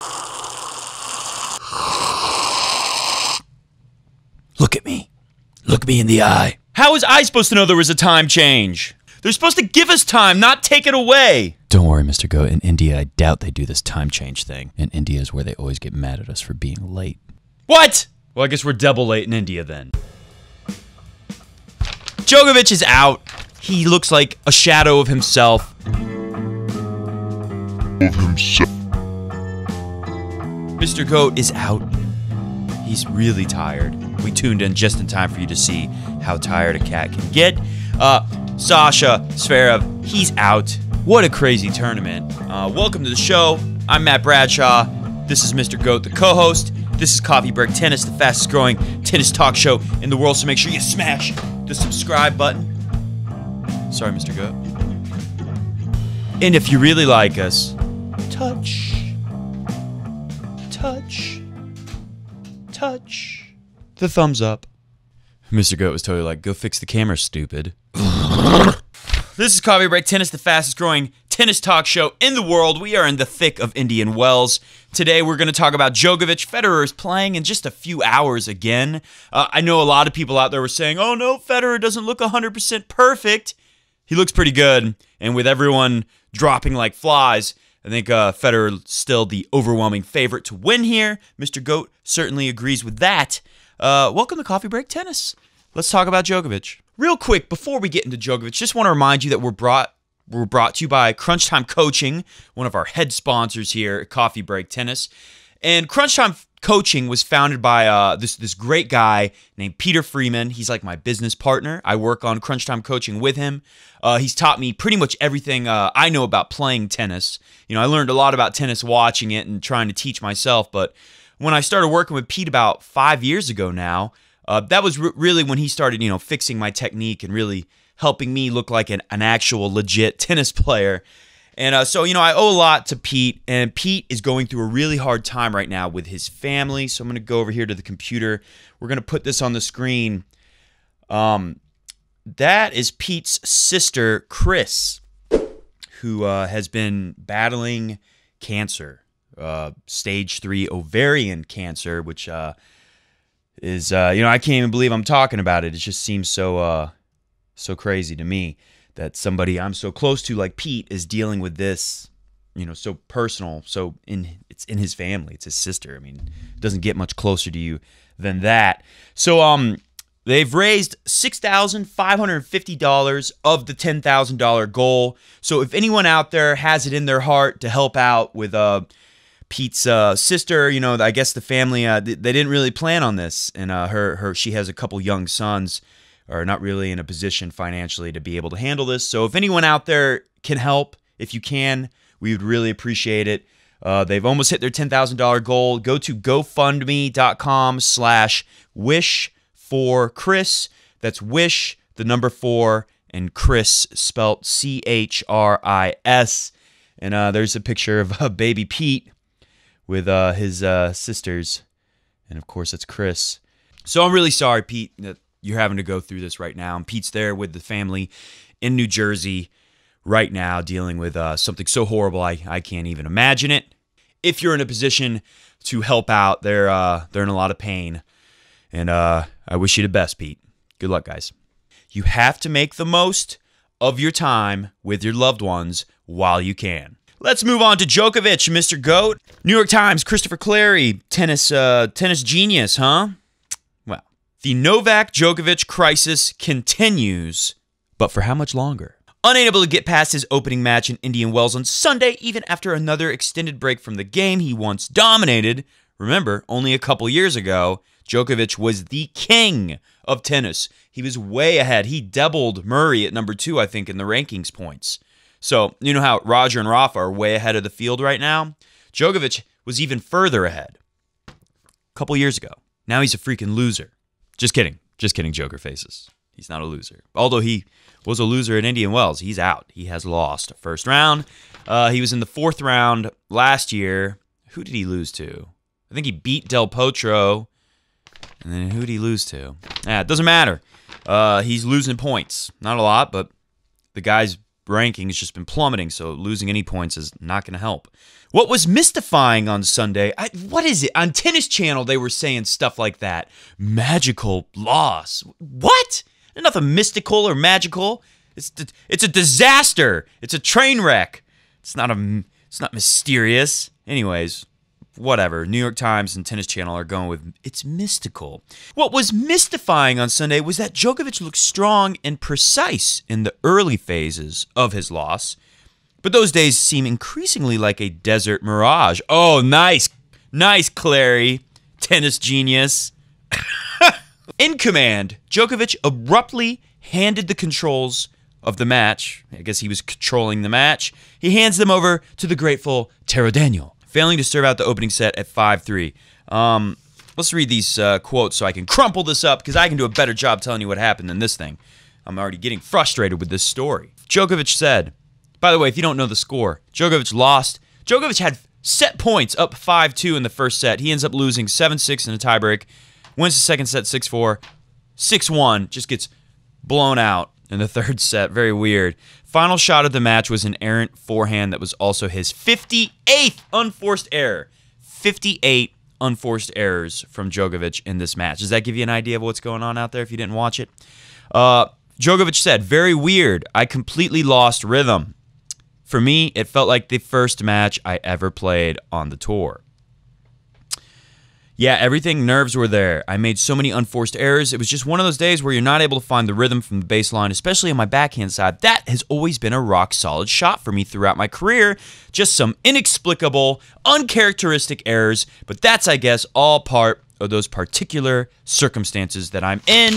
Look at me. Look me in the eye. How was I supposed to know there was a time change? They're supposed to give us time, not take it away. Don't worry, Mr. Goat. In India, I doubt they do this time change thing. And India is where they always get mad at us for being late. What? Well, I guess we're double late in India then. Djokovic is out. He looks like a shadow of himself. Mr. Goat is out. He's really tired. We tuned in just in time for you to see how tired a cat can get. Sasha Zverev, he's out. What a crazy tournament. Welcome to the show. I'm Matt Bradshaw. This is Mr. Goat, the co-host. This is Coffee Break Tennis, the fastest growing tennis talk show in the world. So make sure you smash the subscribe button. Sorry, Mr. Goat. And if you really like us, touch the thumbs up. Mr. Goat was totally like, go fix the camera, stupid. This is Coffee Break Tennis, the fastest growing tennis talk show in the world. We are in the thick of Indian Wells. Today we're going to talk about Djokovic. Federer is playing in just a few hours again. I know a lot of people out there were saying, oh no, Federer doesn't look 100% perfect. He looks pretty good. And with everyone dropping like flies, I think Federer still the overwhelming favorite to win here. Mr. Goat certainly agrees with that. Welcome to Coffee Break Tennis. Let's talk about Djokovic. Real quick, before we get into Djokovic, just want to remind you that we're brought to you by Crunch Time Coaching, one of our head sponsors here at Coffee Break Tennis. And Crunch Time Coaching was founded by this great guy named Peter Freeman. He's like my business partner. I work on Crunch Time Coaching with him. He's taught me pretty much everything I know about playing tennis. You know, I learned a lot about tennis watching it and trying to teach myself. But when I started working with Pete about 5 years ago now, that was really when he started, you know, fixing my technique and really helping me look like an actual legit tennis player. And so, you know, I owe a lot to Pete, and Pete is going through a really hard time right now with his family. So I'm going to go over here to the computer. We're going to put this on the screen. That is Pete's sister, Chris, who has been battling cancer, stage 3 ovarian cancer, which is, you know, I can't even believe I'm talking about it. It just seems so crazy to me that somebody I'm so close to, like Pete, is dealing with this, you know, so personal. So it's in his family. It's his sister. I mean, it doesn't get much closer to you than that. So they've raised $6,550 of the $10,000 goal. So if anyone out there has it in their heart to help out with Pete's sister, you know, I guess the family, they didn't really plan on this. And she has a couple young sons, are not really in a position financially to be able to handle this. So if anyone out there can help, if you can, we would really appreciate it. They've almost hit their $10,000 goal. Go to GoFundMe.com/wish4Chris. That's wish, the number 4, and Chris spelt C-H-R-I-S. And there's a picture of baby Pete with his sisters. And of course, it's Chris. So I'm really sorry, Pete, that you're having to go through this right now. And Pete's there with the family in New Jersey right now dealing with something so horrible I can't even imagine it. If you're in a position to help out, they're in a lot of pain. And I wish you the best, Pete. Good luck, guys. You have to make the most of your time with your loved ones while you can. Let's move on to Djokovic, Mr. Goat. New York Times, Christopher Clary, tennis genius, huh? Well, the Novak Djokovic crisis continues, but for how much longer? Unable to get past his opening match in Indian Wells on Sunday, even after another extended break from the game he once dominated. Remember, only a couple years ago, Djokovic was the king of tennis. He was way ahead. He doubled Murray at number 2, I think, in the rankings points. So, you know how Roger and Rafa are way ahead of the field right now? Djokovic was even further ahead a couple years ago. Now he's a freaking loser. Just kidding. Just kidding, Joker faces. He's not a loser. Although he was a loser at Indian Wells. He's out. He has lost first round. He was in the 4th round last year. Who did he lose to? I think he beat Del Potro. And then who did he lose to? It doesn't matter. He's losing points. Not a lot, but the guy's ranking has just been plummeting, so losing any points is not going to help. What was mystifying on Sunday, what is it? On Tennis Channel, they were saying stuff like that. Magical loss. What? There's nothing mystical or magical. It's a disaster. It's a train wreck. It's not mysterious. Anyways, whatever. New York Times and Tennis Channel are going with it's mystical. What was mystifying on Sunday was that Djokovic looked strong and precise in the early phases of his loss, but those days seem increasingly like a desert mirage. Oh, nice. Nice, Clary. Tennis genius. In command, Djokovic abruptly handed the controls of the match. I guess he was controlling the match. He hands them over to the grateful Taro Daniel, failing to serve out the opening set at 5-3. Let's read these quotes so I can crumple this up, because I can do a better job telling you what happened than this thing. I'm already getting frustrated with this story. Djokovic said, by the way, if you don't know the score, Djokovic lost. Djokovic had set points up 5-2 in the first set. He ends up losing 7-6 in a tiebreak, wins the second set 6-4, 6-1, just gets blown out in the third set. Very weird. Final shot of the match was an errant forehand that was also his 58th unforced error. 58 unforced errors from Djokovic in this match. Does that give you an idea of what's going on out there if you didn't watch it? Djokovic said, very weird. I completely lost rhythm. For me, it felt like the first match I ever played on the tour. Yeah, everything, nerves were there. I made so many unforced errors. It was just one of those days where you're not able to find the rhythm from the baseline, especially on my backhand side. That has always been a rock-solid shot for me throughout my career. Just some inexplicable, uncharacteristic errors, but that's, I guess, all part of those particular circumstances that I'm in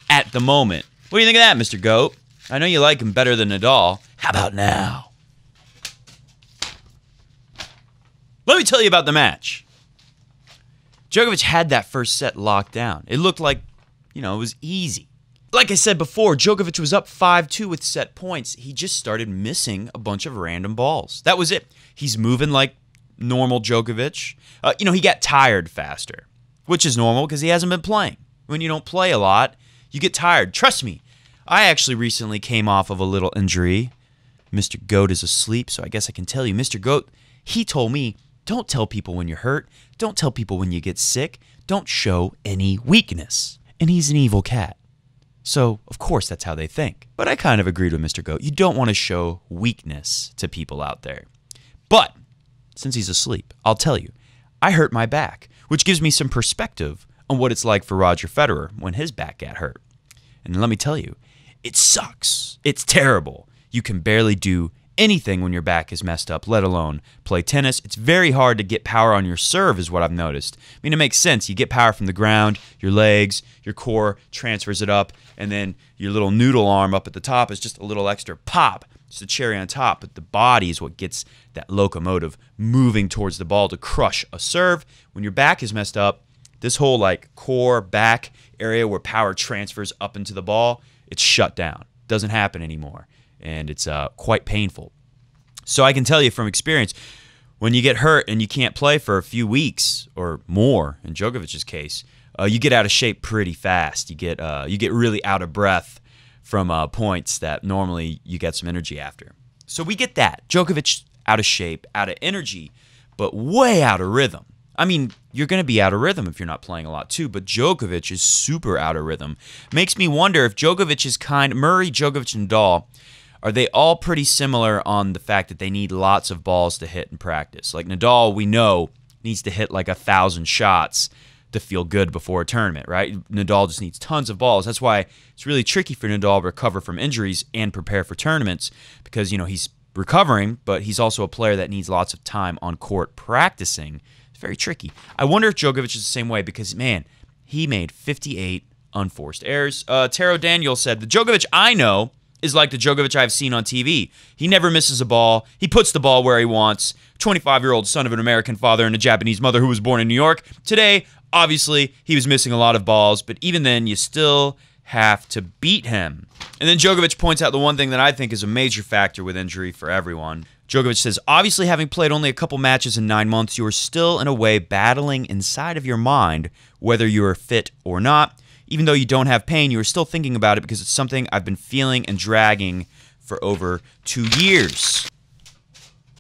at the moment. What do you think of that, Mr. GOAT? I know you like him better than Nadal. How about now? Let me tell you about the match. Djokovic had that first set locked down. It looked like, it was easy. Like I said before, Djokovic was up 5-2 with set points. He just started missing a bunch of random balls. That was it. He's moving like normal Djokovic. He got tired faster, which is normal because he hasn't been playing. When you don't play a lot, you get tired. Trust me. I actually recently came off of a little injury. Mr. GOAT is asleep, so I guess I can tell you. Mr. GOAT, he told me, don't tell people when you're hurt. Don't tell people when you get sick. Don't show any weakness. And he's an evil cat. So, of course, that's how they think. But I kind of agreed with Mr. GOAT. You don't want to show weakness to people out there. But, since he's asleep, I'll tell you, I hurt my back, which gives me some perspective on what it's like for Roger Federer when his back got hurt. And let me tell you, it sucks. It's terrible. You can barely do anything when your back is messed up, let alone play tennis. It's very hard to get power on your serve is what I've noticed. I mean, it makes sense. You get power from the ground, your legs, your core transfers it up, and then your little noodle arm up at the top is just a little extra pop. It's the cherry on top, but the body is what gets that locomotive moving towards the ball to crush a serve. When your back is messed up, this whole core back area where power transfers up into the ball, it's shut down. Doesn't happen anymore. And it's quite painful. So I can tell you from experience, when you get hurt and you can't play for a few weeks or more, in Djokovic's case, you get out of shape pretty fast. You get really out of breath from points that normally you get some energy after. So we get that. Djokovic out of shape, out of energy, but way out of rhythm. I mean, you're going to be out of rhythm if you're not playing a lot too, but Djokovic is super out of rhythm. Makes me wonder if Djokovic is Murray, Djokovic, and Nadal, are they all pretty similar on the fact that they need lots of balls to hit in practice? Like Nadal, we know, needs to hit 1,000 shots to feel good before a tournament, right? Nadal just needs tons of balls. That's why it's really tricky for Nadal to recover from injuries and prepare for tournaments because, he's recovering, but he's also a player that needs lots of time on court practicing. It's very tricky. I wonder if Djokovic is the same way because, man, he made 58 unforced errors. Taro Daniel said, the Djokovic I know is like the Djokovic I've seen on TV. He never misses a ball. He puts the ball where he wants. 25-year-old son of an American father and a Japanese mother who was born in New York. Today, obviously, he was missing a lot of balls, but even then, you still have to beat him. And then Djokovic points out the one thing that I think is a major factor with injury for everyone. Djokovic says, obviously having played only a couple matches in 9 months, you are still in a way battling inside of your mind whether you are fit or not. Even though you don't have pain, you are still thinking about it because it's something I've been feeling and dragging for over 2 years.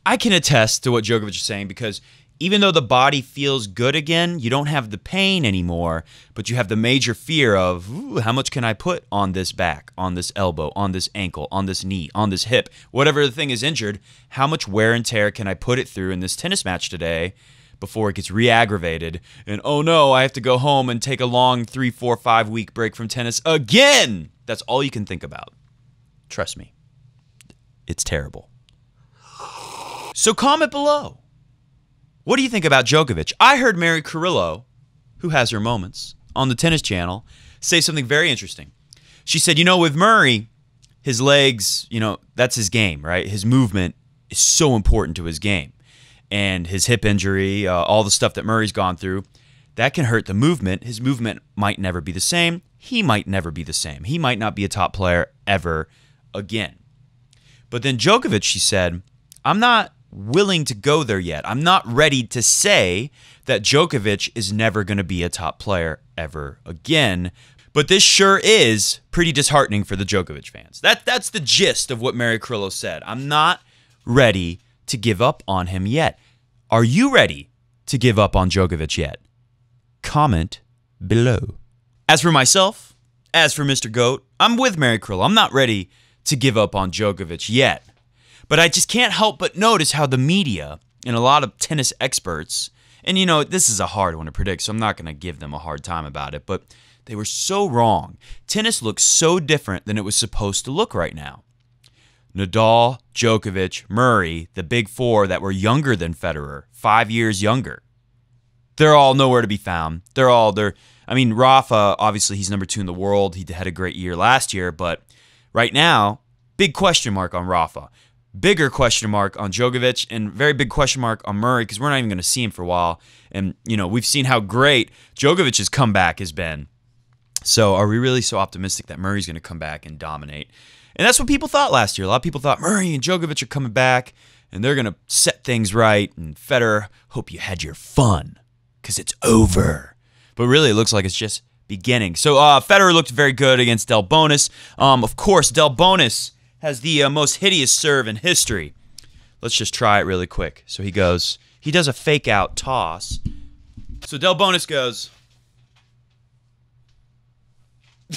I can attest to what Djokovic is saying because even though the body feels good again, you don't have the pain anymore, but you have the major fear of, ooh, how much can I put on this back, on this elbow, on this ankle, on this knee, on this hip, whatever the thing is injured, how much wear and tear can I put it through in this tennis match today before it gets re-aggravated, and oh no, I have to go home and take a long 3, 4, 5 week break from tennis again. That's all you can think about. Trust me, it's terrible. So comment below. What do you think about Djokovic? I heard Mary Carrillo, who has her moments, on the tennis channel, say something very interesting. She said, with Murray, his legs, that's his game, right? His movement is so important to his game. And his hip injury, all the stuff that Murray's gone through, that can hurt the movement. His movement might never be the same. He might never be the same. He might not be a top player ever again. But then Djokovic, she said, I'm not willing to go there yet. I'm not ready to say that Djokovic is never going to be a top player ever again. But this sure is pretty disheartening for the Djokovic fans. That's the gist of what Mary Carrillo said. I'm not ready to give up on him yet. Are you ready to give up on Djokovic yet? Comment below. As for myself, as for Mr. GOAT, I'm with Mary Carrillo. I'm not ready to give up on Djokovic yet. But I just can't help but notice how the media and a lot of tennis experts, and this is a hard one to predict, so I'm not going to give them a hard time about it, but they were so wrong. Tennis looks so different than it was supposed to look right now. Nadal, Djokovic, Murray, the big four that were younger than Federer, 5 years younger. They're all nowhere to be found. Rafa, obviously he's number 2 in the world. He had a great year last year, but right now, big question mark on Rafa. Bigger question mark on Djokovic and very big question mark on Murray because we're not even going to see him for a while. And, we've seen how great Djokovic's comeback has been. So are we really so optimistic that Murray's going to come back and dominate? And that's what people thought last year. A lot of people thought Murray and Djokovic are coming back and they're going to set things right. And Federer, hope you had your fun because it's over. But really, it looks like it's just beginning. So Federer looked very good against Delbonis. Of course, Delbonis has the most hideous serve in history. Let's just try it really quick. So he does a fake out toss. So Delbonis goes,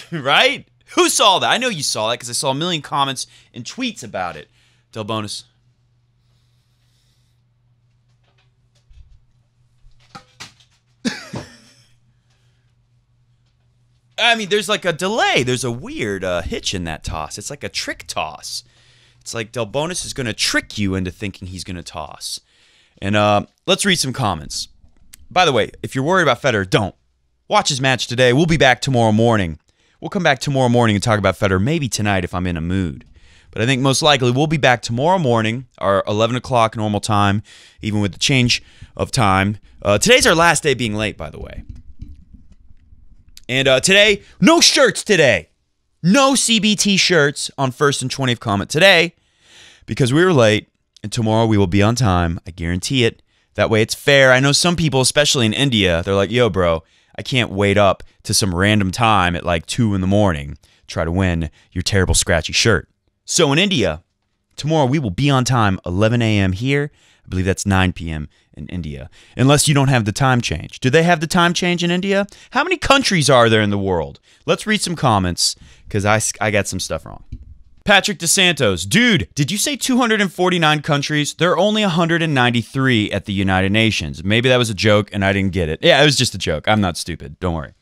right? Who saw that? I know you saw that because I saw a million comments and tweets about it. Delbonis. There's like a delay. There's a weird hitch in that toss. It's like a trick toss. It's like Delbonis is going to trick you into thinking he's going to toss. And let's read some comments. By the way, if you're worried about Federer, don't. Watch his match today. We'll be back tomorrow morning. We'll come back tomorrow morning and talk about Federer, maybe tonight if I'm in a mood. But I think most likely we'll be back tomorrow morning, our 11 o'clock normal time, even with the change of time. Today's our last day being late, by the way. And today, no shirts today. No CBT shirts on first and 20th comment today because we were late, and tomorrow we will be on time. I guarantee it. That way it's fair. I know some people, especially in India, they're like, yo, bro, I can't wait up to some random time at like 2 in the morning try to win your terrible scratchy shirt. So in India, tomorrow we will be on time, 11 a.m. here. I believe that's 9 p.m. in India, unless you don't have the time change. Do they have the time change in India? How many countries are there in the world? Let's read some comments because I got some stuff wrong. Patrick DeSantos, dude, did you say 249 countries? There are only 193 at the United Nations. Maybe that was a joke and I didn't get it. Yeah, it was just a joke. I'm not stupid. Don't worry.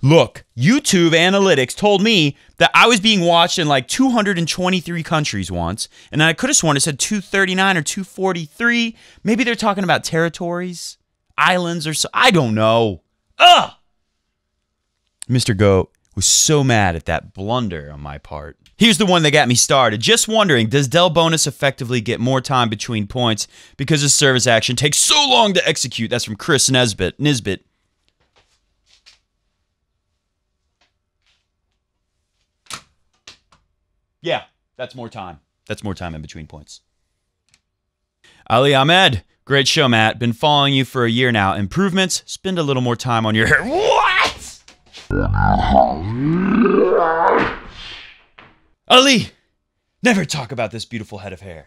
Look, YouTube analytics told me that I was being watched in like 223 countries once, and I could have sworn it said 239 or 243. Maybe they're talking about territories, islands, or so. I don't know. Ugh! Mr. Goat was so mad at that blunder on my part. Here's the one that got me started. Just wondering, does Delbonis effectively get more time between points because his service action takes so long to execute? That's from Chris Nisbet. Yeah, that's more time. That's more time in between points. Ali Ahmed, great show, Matt. Been following you for a year now. Improvements? Spend a little more time on your hair. What? Ali, Never talk about this beautiful head of hair.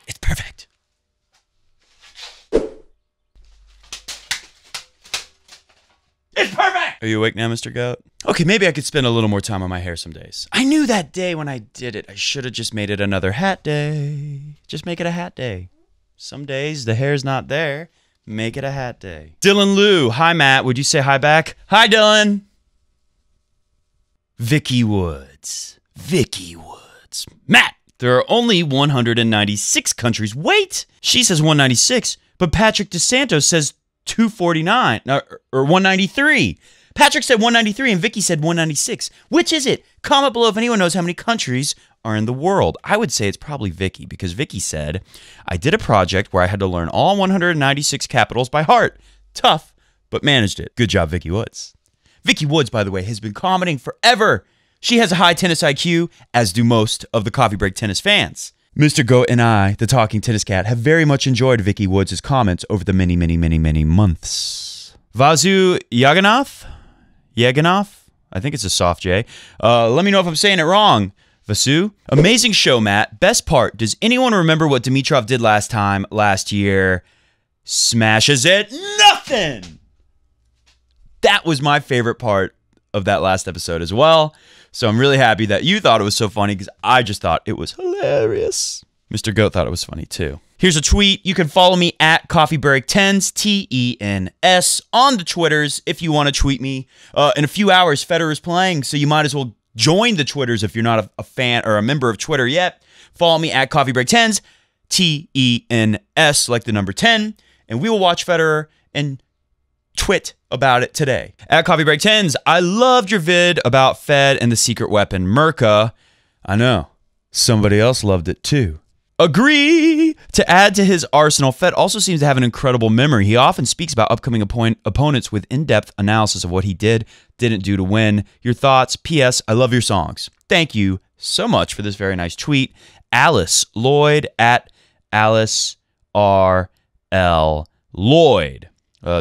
It's perfect. It's perfect! Are you awake now, Mr. Goat? Okay, maybe I could spend a little more time on my hair some days. I knew that day when I did it, I should have just made it another hat day. Just make it a hat day. Some days the hair's not there. Make it a hat day. Dylan Liu. Hi, Matt. Would you say hi back? Hi, Dylan. Vicky Woods. Vicky Woods. Matt, there are only 196 countries. Wait! She says 196, but Patrick DeSantos says 249 or 193. Patrick said 193 and Vicky said 196. Which is it? Comment below if anyone knows how many countries are in the world. I would say it's probably Vicky because Vicky said, I did a project where I had to learn all 196 capitals by heart. Tough, but managed it. Good job, Vicky Woods. Vicky Woods, by the way, has been commenting forever. She has a high tennis IQ, as do most of the Coffee Break tennis fans. Mr. Goat and I, the talking tennis cat, have very much enjoyed Vicky Woods' comments over the many months. Vasu Yaganath? I think it's a soft J. Let me know if I'm saying it wrong. Vasu? Amazing show, Matt. Best part, does anyone remember what Dimitrov did last year? Smashes it. Nothing! That was my favorite part of that last episode as well. So I'm really happy that you thought it was so funny because I just thought it was hilarious. Mr. Goat thought it was funny too. Here's a tweet. You can follow me at CoffeeBreak10s, TENS, on the Twitters if you want to tweet me. In a few hours, Federer's playing, so you might as well join the Twitters if you're not a fan or a member of Twitter yet. Follow me at CoffeeBreak10s, TENS, like the number 10, and we will watch Federer and twit about it today. At Coffee Break 10s, I loved your vid about Fed and the secret weapon, Merca. I know. Somebody else loved it too. Agree! To add to his arsenal, Fed also seems to have an incredible memory. He often speaks about upcoming opponents with in-depth analysis of what he didn't do to win. Your thoughts? P.S. I love your songs. Thank you so much for this very nice tweet. Alice Lloyd at Alice R.L. Lloyd.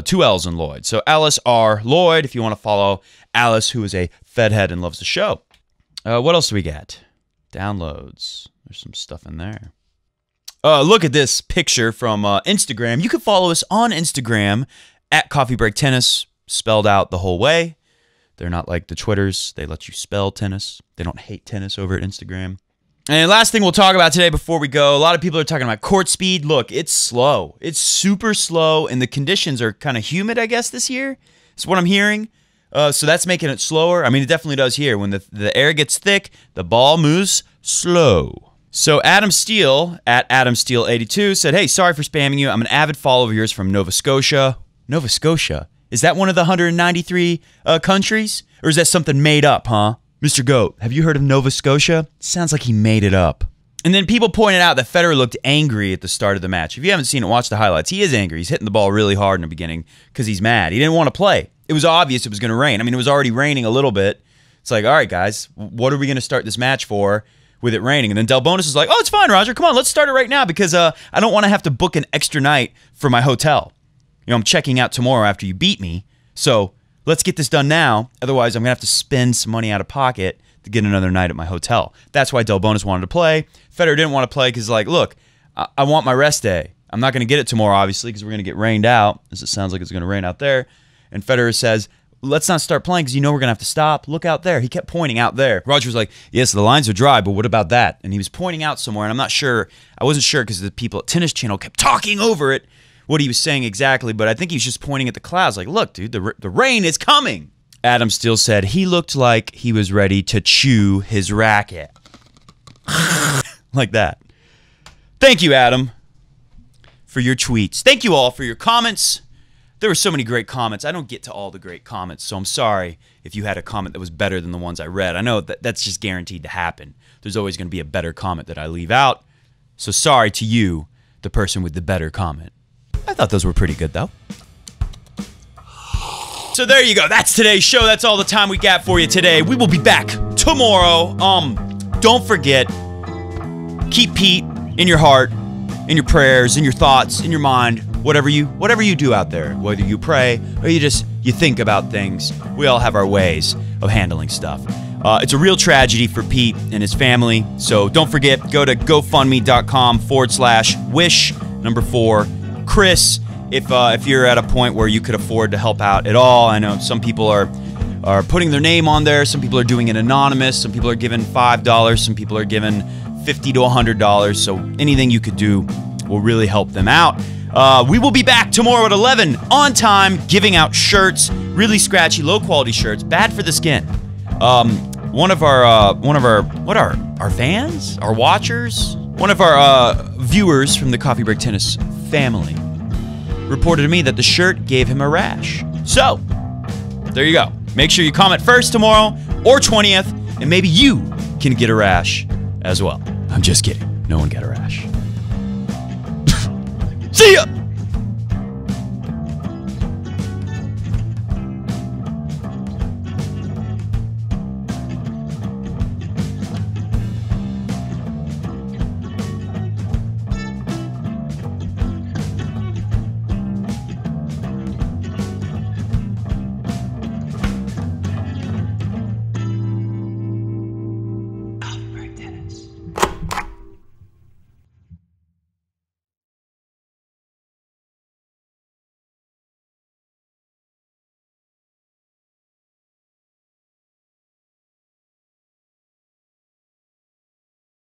2 L's in Lloyd. So Alice R. Lloyd, if you want to follow Alice, who is a Fed head and loves the show. What else do we got? Downloads. There's some stuff in there. Look at this picture from Instagram. You can follow us on Instagram at Coffee Break Tennis, spelled out the whole way. They're not like the Twitters. They let you spell tennis. They don't hate tennis over at Instagram. And last thing we'll talk about today before we go, a lot of people are talking about court speed. Look, it's slow. It's super slow, and the conditions are kind of humid, I guess, this year. That's what I'm hearing. So that's making it slower. I mean, it definitely does here. When the air gets thick, the ball moves slow. So Adam Steele, at AdamSteele82, said, hey, sorry for spamming you. I'm an avid follower of yours from Nova Scotia. Nova Scotia? Is that one of the 193 countries? Or is that something made up, huh? Mr. Goat, have you heard of Nova Scotia? Sounds like he made it up. And then people pointed out that Federer looked angry at the start of the match. If you haven't seen it, watch the highlights. He is angry. He's hitting the ball really hard in the beginning because he's mad. He didn't want to play. It was obvious it was going to rain. I mean, it was already raining a little bit. It's like, all right, guys, what are we going to start this match for with it raining? And then Delbonis is like, oh, it's fine, Roger. Come on, let's start it right now because I don't want to have to book an extra night for my hotel. You know, I'm checking out tomorrow after you beat me. So let's get this done now. Otherwise, I'm going to have to spend some money out of pocket to get another night at my hotel. That's why Delbonis wanted to play. Federer didn't want to play because, like, look, I want my rest day. I'm not going to get it tomorrow, obviously, because we're going to get rained out, as it sounds like it's going to rain out there. And Federer says, let's not start playing because you know we're going to have to stop. Look out there. He kept pointing out there. Roger was like, yes, the lines are dry, but what about that? And he was pointing out somewhere, and I'm not sure. I wasn't sure because the people at Tennis Channel kept talking over it, what he was saying exactly, but I think he was just pointing at the clouds like, look, dude, the rain is coming. Adam Steele said he looked like he was ready to chew his racket. Like that. Thank you, Adam, for your tweets. Thank you all for your comments. There were so many great comments. I don't get to all the great comments, so I'm sorry if you had a comment that was better than the ones I read. I know that's just guaranteed to happen. There's always going to be a better comment that I leave out. So sorry to you, the person with the better comment. I thought those were pretty good, though. So there you go. That's today's show. That's all the time we got for you today. We will be back tomorrow. Don't forget, keep Pete in your heart, in your prayers, in your thoughts, in your mind, whatever you do out there, whether you pray or you think about things. We all have our ways of handling stuff. It's a real tragedy for Pete and his family. So don't forget, go to GoFundMe.com/wish4 Chris. If you're at a point where you could afford to help out at all. I know some people are putting their name on there. Some people are doing it anonymous. Some people are giving $5. Some people are giving $50 to $100. So anything you could do will really help them out. We will be back tomorrow at 11 on time, giving out shirts, really scratchy, low quality shirts, bad for the skin. One of our fans, our watchers, one of our viewers from the Coffee Break Tennis family reported to me that the shirt gave him a rash. So there you go. Make sure you comment first tomorrow or 20th, and maybe you can get a rash as well. I'm just kidding. No one get a rash. See ya!